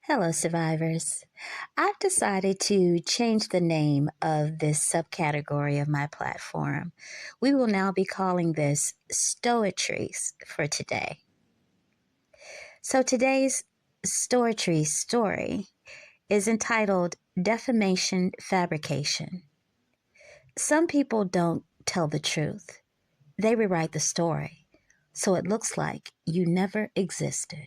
Hello, survivors. I've decided to change the name of this subcategory of my platform. We will now be calling this Stoetry for today. So today's Stoetry story is entitled Defamation Fabrication. Some people don't tell the truth. They rewrite the story, so it looks like you never existed.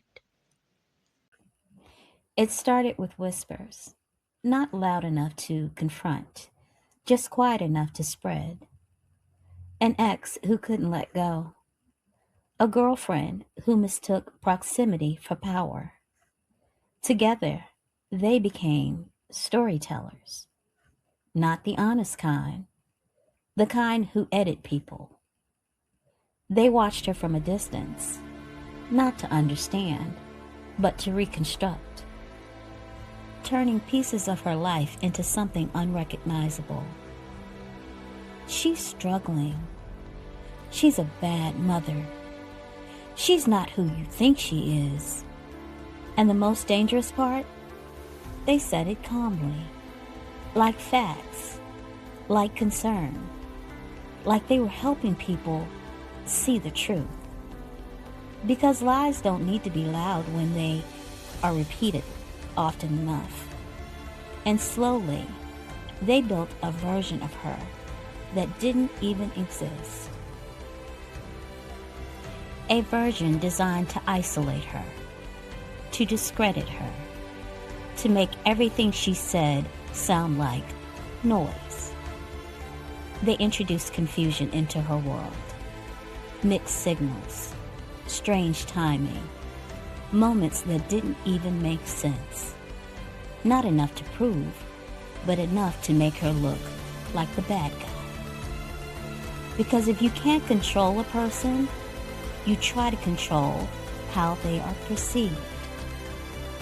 It started with whispers, not loud enough to confront, just quiet enough to spread. An ex who couldn't let go. A girlfriend who mistook proximity for power. Together, they became storytellers. Not the honest kind, the kind who edit people. They watched her from a distance, not to understand, but to reconstruct, turning pieces of her life into something unrecognizable. She's struggling. She's a bad mother. She's not who you think she is. And the most dangerous part? They said it calmly, like facts, like concern, like they were helping people see the truth. Because lies don't need to be loud when they are repeated often enough. And slowly, they built a version of her that didn't even exist. A version designed to isolate her, to discredit her, to make everything she said sound like noise. They introduced confusion into her world, mixed signals, strange timing, moments that didn't even make sense. Not enough to prove, but enough to make her look like the bad guy. Because if you can't control a person, you try to control how they are perceived.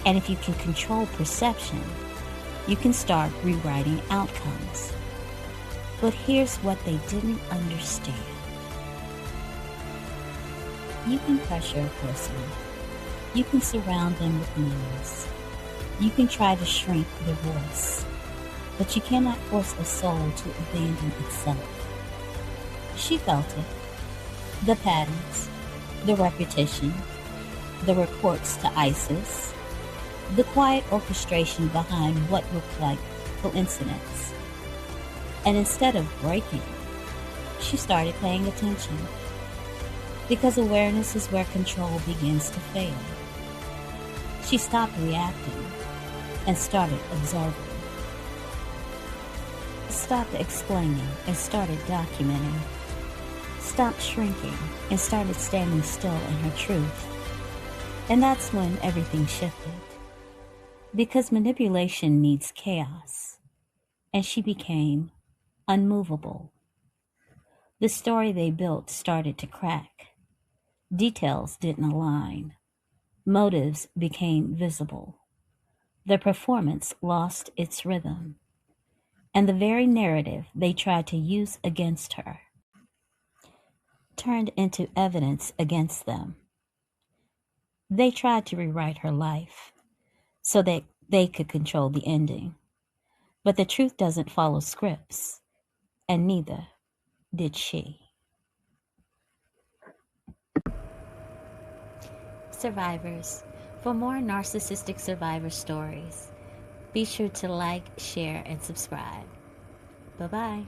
And if you can control perception, you can start rewriting outcomes. But here's what they didn't understand. You can pressure a person. You can surround them with noise. You can try to shrink their voice. But you cannot force a soul to abandon itself. She felt it. The patterns, the repetition, the reports to ISIS, the quiet orchestration behind what looked like coincidence. And instead of breaking, she started paying attention. Because awareness is where control begins to fail. She stopped reacting and started observing. Stopped explaining and started documenting. Stopped shrinking and started standing still in her truth. And that's when everything shifted. Because manipulation needs chaos, and she became unmovable. The story they built started to crack. Details didn't align. Motives became visible. The performance lost its rhythm. And the very narrative they tried to use against her turned into evidence against them. They tried to rewrite her life so that they could control the ending. But the truth doesn't follow scripts, and neither did she. Survivors, for more narcissistic survivor stories, be sure to like, share, and subscribe. Bye-bye.